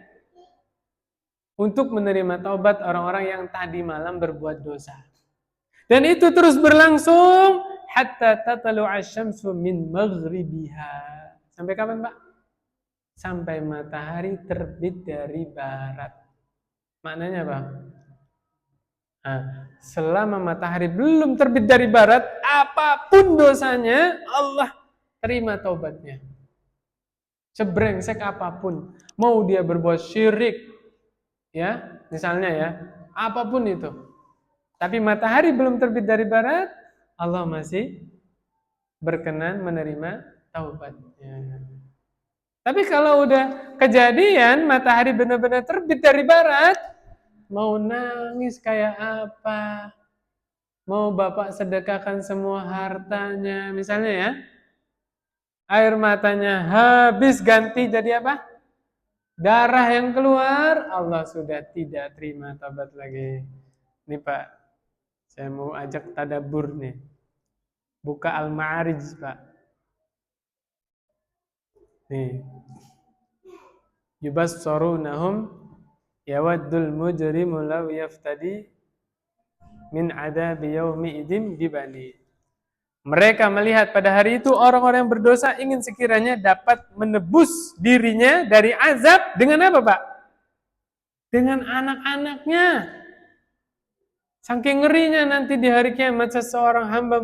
untuk menerima taubat orang-orang yang tadi malam berbuat dosa. Dan itu terus berlangsung hatta tatlu'a asy-syamsu min maghribiha. Sampai kapan, Pak? Sampai matahari terbit dari barat. Maknanya apa? Nah, selama matahari belum terbit dari barat, apapun dosanya, Allah terima taubatnya. Sebrengsek apapun, mau dia berbuat syirik, ya, misalnya ya, apapun itu. Tapi matahari belum terbit dari barat, Allah masih berkenan menerima taubatnya. Tapi kalau udah kejadian matahari benar-benar terbit dari barat, mau nangis kayak apa? Mau Bapak sedekahkan semua hartanya, misalnya ya. Air matanya habis ganti jadi apa? Darah yang keluar, Allah sudah tidak terima taubat lagi. Nih Pak, saya mau ajak tadabbur nih. Buka Al-Ma'arij, Pak. Nih. Yubassarunahum yawaddul mujrimu law yaftadi min adabi yaumi idim bibani. Mereka melihat pada hari itu orang-orang yang berdosa ingin sekiranya dapat menebus dirinya dari azab dengan apa, Pak? Dengan anak-anaknya. Saking ngerinya nanti di hari kiamat seseorang hamba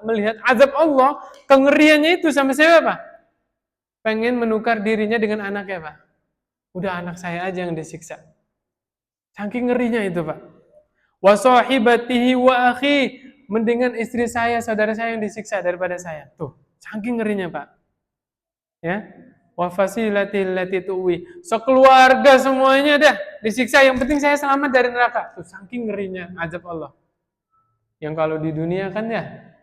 melihat azab Allah, kengeriannya itu sama siapa, Pak? Pengen menukar dirinya dengan anaknya, Pak. Udah anak saya aja yang disiksa. Saking ngerinya itu, Pak. Wa sahibatihi wa akhi, mendingan istri saya, saudara saya yang disiksa daripada saya. Tuh, saking ngerinya, Pak. Ya. Wa fasilati allati tuwi. Sekeluarga semuanya dah disiksa, yang penting saya selamat dari neraka. Tuh, saking ngerinya azab Allah. Yang kalau di dunia kan ya,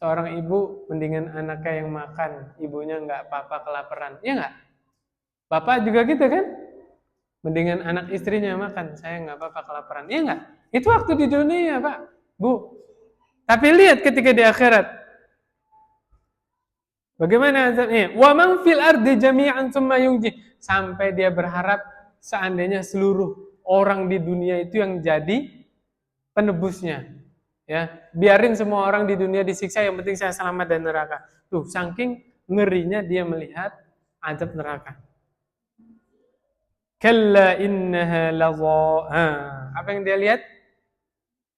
seorang ibu mendingan anaknya yang makan, ibunya enggak apa-apa kelaparan. Iya enggak? Bapak juga gitu kan? Mendingan anak istrinya makan, saya nggak apa-apa kelaparan. Iya nggak? Itu waktu di dunia, Pak, Bu. Tapi lihat ketika di akhirat. Bagaimana azabnya? Wa man fil ardi jami'an tsumma yunji. Sampai dia berharap seandainya seluruh orang di dunia itu yang jadi penebusnya. Ya, biarin semua orang di dunia disiksa, yang penting saya selamat dari neraka. Tuh, saking ngerinya dia melihat azab neraka. Kalla innaha ladha. Apa yang dia lihat?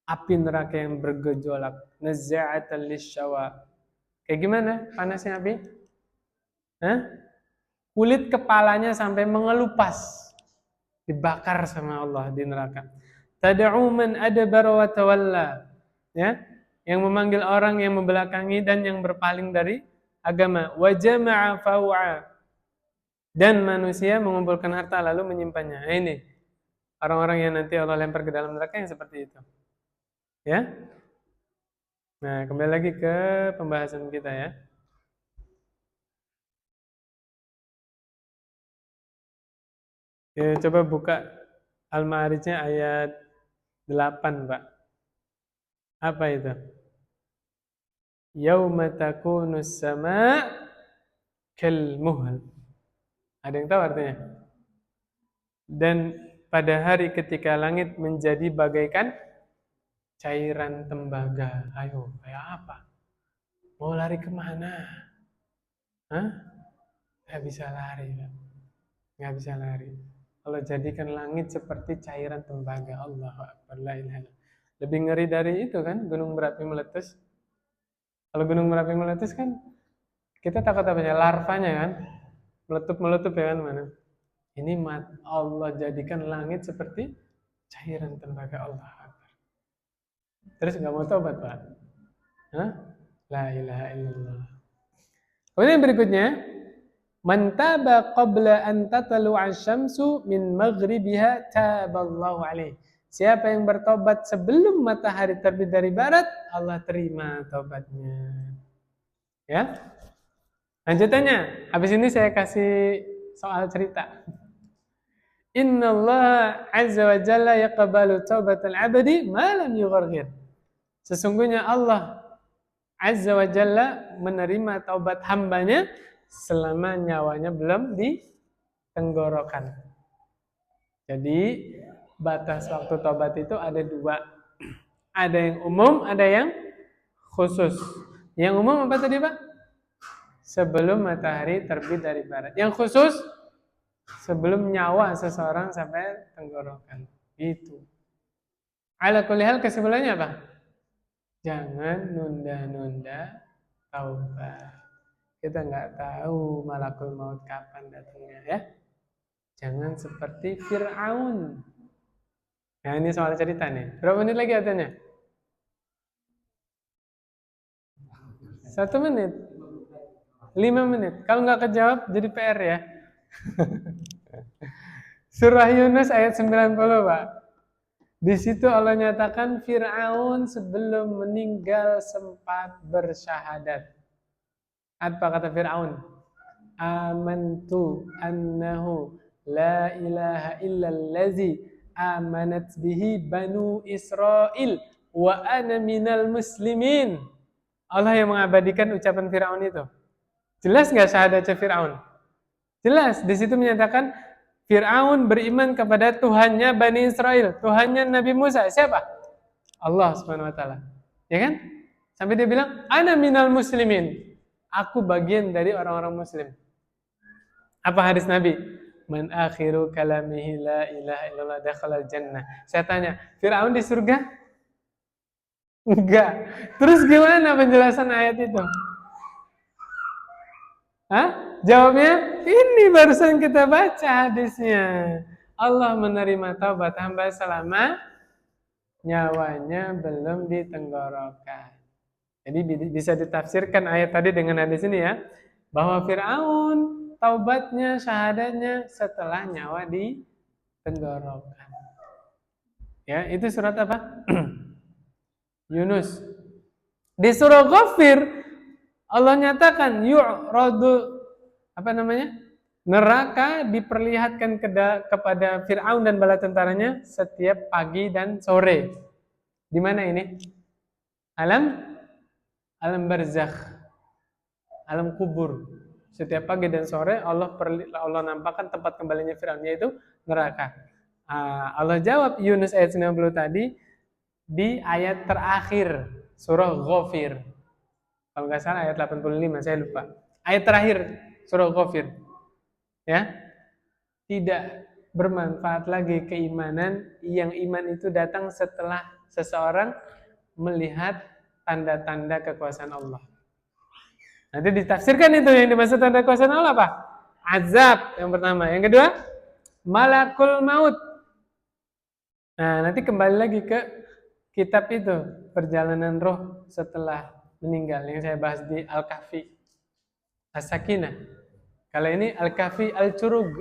Api neraka yang bergejolak. Nazza'atan lisyawa. Kayak gimana panasnya api? Kulit kepalanya sampai mengelupas. Dibakar sama Allah di neraka. Tad'u man adbara wa tawalla. Ya, yang memanggil orang yang membelakangi dan yang berpaling dari agama, wa jama'a faw'a, dan manusia mengumpulkan harta lalu menyimpannya. Nah, ini orang-orang yang nanti Allah lempar ke dalam neraka yang seperti itu. Ya. Nah, kembali lagi ke pembahasan kita ya. Coba buka Al-Ma'arijnya ayat 8, Pak. Apa itu? Yauma takunus sama' kal muhl. Ada yang tahu artinya? Dan pada hari ketika langit menjadi bagaikan cairan tembaga. Ayo, kayak apa? Mau lari kemana? Hah? Nggak bisa lari, Pak. Nggak bisa lari. Allah jadikan langit seperti cairan tembaga. Allahu Akbar, la ilaha illallah. Lebih ngeri dari itu kan, gunung berapi meletus. Kalau gunung berapi meletus kan, kita takut apa ya? Larvanya kan, meletup-meletup ya kan mana? Ini Allah jadikan langit seperti cairan tembaga. Allah Akbar. Terus nggak mau tobat, Pak? Hah? La ilaha illallah. Kemudian berikutnya, man taba qabla an tatlu'a asy-syamsu min maghribiha taballahu alaihi. Siapa yang bertobat sebelum matahari terbit dari barat, Allah terima tobatnya. Ya. Lanjutannya, habis ini saya kasih soal cerita. Innallaha 'azza wa jalla yaqbalu taubatal 'abdi ma lam yugharghir. Sesungguhnya Allah 'azza wa jalla menerima taubat hambanya selama nyawanya belum di tenggorokan. Jadi batas waktu taubat itu ada dua. Ada yang umum, ada yang khusus. Yang umum apa tadi, Pak? Sebelum matahari terbit dari barat. Yang khusus sebelum nyawa seseorang sampai tenggorokan. Itu. Ala kulli hal kesimpulannya apa? Jangan nunda-nunda taubat. Kita nggak tahu malakul maut kapan datangnya ya. Jangan seperti Fir'aun. Nah, ini soal cerita nih. Berapa menit lagi katanya? 1 menit. 5 menit. Kalau nggak kejawab jadi PR ya. Surah Yunus ayat 90, Pak. Di situ Allah nyatakan Fir'aun sebelum meninggal sempat bersyahadat. Apa kata Fir'aun? Amantu annahu la ilaha illallazi amanat bihi banu Israel wa ana minal muslimin. Allah yang mengabadikan ucapan Fir'aun itu. Jelas nggak syahadatnya Fir'aun? Jelas. Di situ menyatakan Fir'aun beriman kepada Tuhannya Bani Israel, Tuhannya Nabi Musa. Siapa? Allah Subhanahu wa taala. Ya kan? Sampai dia bilang, "Ana minal muslimin." Aku bagian dari orang-orang muslim. Apa hadis Nabi? Man akhiru kalamihi la ilaha illallah dakhalal jannah. Saya tanya, Fir'aun di surga? Enggak. Terus gimana penjelasan ayat itu? Hah? Jawabnya, ini barusan kita baca hadisnya. Allah menerima taubat hamba selama nyawanya belum di tenggorokan. Jadi bisa ditafsirkan ayat tadi dengan hadis ini ya. Bahwa Fir'aun taubatnya, syahadatnya setelah nyawa di tenggorokan. Ya, itu surat apa? Yunus. Di surah Ghafir Allah nyatakan yu'radu neraka diperlihatkan kepada Fir'aun dan bala tentaranya setiap pagi dan sore. Di mana ini? Alam barzakh, alam kubur. Setiap pagi dan sore Allah nampakkan tempat kembalinya Fir'aun, yaitu neraka. Allah jawab Yunus ayat 90 tadi di ayat terakhir surah Ghafir. Kalau nggak salah ayat 85, saya lupa. Ayat terakhir surah Ghafir. Ya. Tidak bermanfaat lagi keimanan yang iman itu datang setelah seseorang melihat tanda-tanda kekuasaan Allah. Nanti ditafsirkan itu yang dimaksud tanda kekuasaan Allah apa? Azab yang pertama. Yang kedua, malakul maut. Nah, nanti kembali lagi ke kitab itu, perjalanan roh setelah meninggal yang saya bahas di Al-Kahfi. As-sakinah. Kalau ini al-kafi al-curug.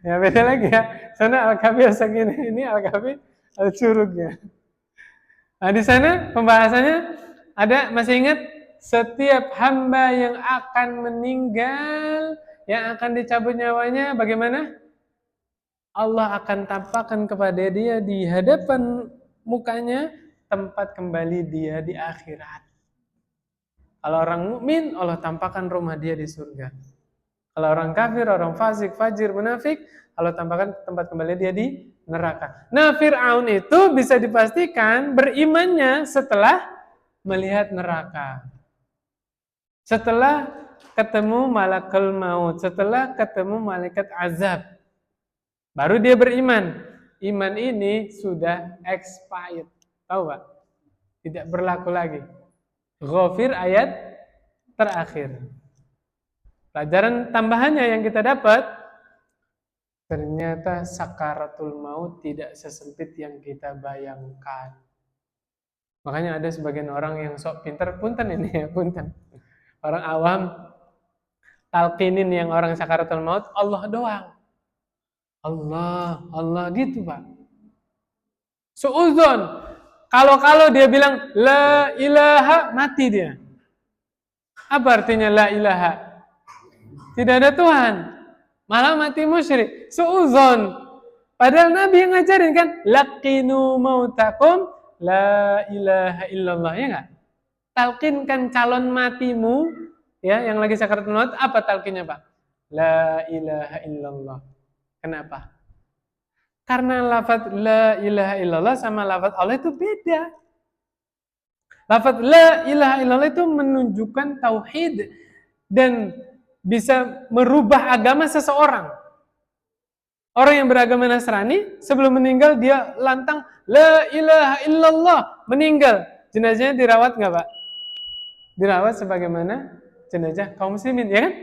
Ya beda lagi ya. Sana al-kafi as-sakinah, ini al-kafi al-curug ya. Nah, di sana pembahasannya ada, masih ingat, setiap hamba yang akan meninggal, yang akan dicabut nyawanya, bagaimana? Allah akan tampakkan kepada dia di hadapan mukanya tempat kembali dia di akhirat. Kalau orang mukmin, Allah tampakkan rumah dia di surga. Kalau orang kafir, orang fasik, fajir, munafik, Allah tampakkan tempat kembali dia di neraka. Nah, Fir'aun itu bisa dipastikan berimannya setelah melihat neraka. Setelah ketemu malakul maut, setelah ketemu malaikat azab, baru dia beriman. Iman ini sudah expired. Tahu Pak? Tidak berlaku lagi. Ghafir ayat terakhir. Pelajaran tambahannya yang kita dapat, ternyata sakaratul maut tidak sesempit yang kita bayangkan. Makanya ada sebagian orang yang sok pintar, punten ini ya, punten. Orang awam talqinin yang orang sakaratul maut Allah doang. Allah, Allah gitu Pak. Suudzon. Kalau dia bilang la ilaha, mati dia. Apa artinya la ilaha? Tidak ada Tuhan. Malah mati musyrik. Suudzon. Padahal Nabi yang ngajarin kan, laqinu mautakum la ilaha illallah, ya enggak? Talqinkan calon matimu ya yang lagi sakaratul maut, apa talqinnya, Pak? La ilaha illallah. Kenapa? Karena lafaz la ilaha illallah sama lafaz Allah itu beda. Lafaz la ilaha illallah itu menunjukkan tauhid dan bisa merubah agama seseorang. Orang yang beragama Nasrani sebelum meninggal dia lantang la ilaha illallah, meninggal. Jenazahnya dirawat nggak, Pak? Dirawat sebagaimana jenazah kaum muslimin, ya kan?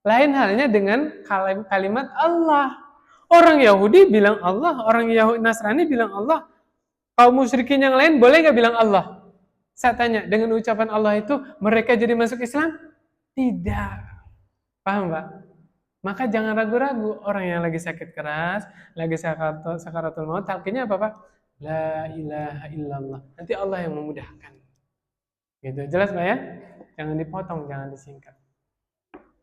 Lain halnya dengan kalimat Allah. Orang Yahudi bilang Allah, orang Yahudi Nasrani bilang Allah. Kaum musyrikin yang lain boleh nggak bilang Allah? Saya tanya, dengan ucapan Allah itu mereka jadi masuk Islam? Tidak. Paham, Pak? Maka jangan ragu-ragu, orang yang lagi sakit keras, lagi sakaratul maut, talqinnya apa, Pak? La ilaha illallah. Nanti Allah yang memudahkan. Gitu. Jelas, Pak ya? Jangan dipotong, jangan disingkat.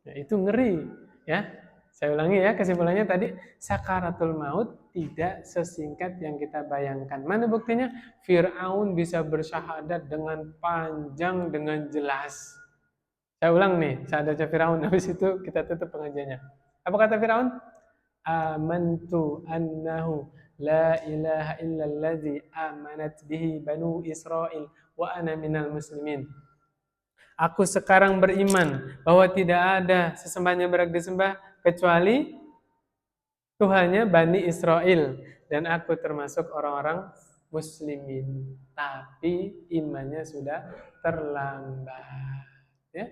Ya, itu ngeri, ya. Saya ulangi ya, kesimpulannya tadi, sakaratul maut tidak sesingkat yang kita bayangkan. Mana buktinya? Fir'aun bisa bersyahadat dengan panjang, dengan jelas. Saya ulang nih, syahadatnya Fir'aun, habis itu kita tutup pengajiannya. Apa kata Fir'aun? Amantu annahu la ilaha illalladzi amanat bihi banu Israel wa ana minal muslimin. Aku sekarang beriman bahwa tidak ada sesembahan yang berhak disembah kecuali Tuhannya Bani Israel, dan aku termasuk orang-orang muslimin. Tapi imannya sudah terlambat. Ya?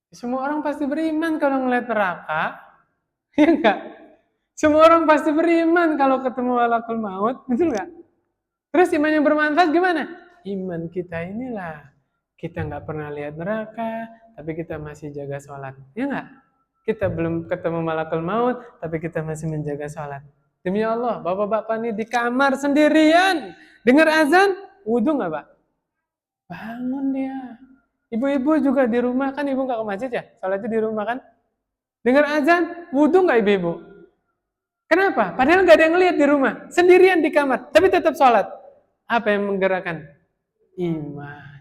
Semua orang pasti beriman kalau ngeliat neraka. Ya enggak? Semua orang pasti beriman kalau ketemu malakul maut, betul enggak? Terus iman yang bermanfaat gimana? Iman kita inilah, kita nggak pernah lihat neraka, tapi kita masih jaga sholat. Ya nggak? Kita belum ketemu malakul maut, tapi kita masih menjaga sholat. Demi Allah, bapak-bapak ini di kamar sendirian, dengar azan, wudhu nggak, Pak? Bangun dia. Ibu-ibu juga di rumah, kan ibu nggak ke masjid ya? Sholatnya di rumah kan? Dengar azan, wudhu nggak ibu-ibu? Kenapa? Padahal nggak ada yang lihat di rumah, sendirian di kamar, tapi tetap sholat. Apa yang menggerakkan? Iman.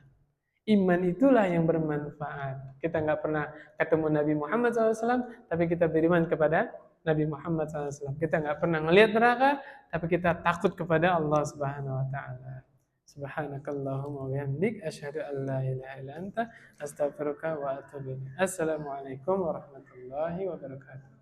Iman itulah yang bermanfaat. Kita nggak pernah ketemu Nabi Muhammad SAW, tapi kita beriman kepada Nabi Muhammad SAW. Kita nggak pernah ngelihat neraka, tapi kita takut kepada Allah Subhanahu Wa Taala. Subhanakallahumma wa bihamdik, asyhadu an la ilaha illa anta, astaghfiruka wa atubu ilaik. Assalamualaikum warahmatullahi wabarakatuh.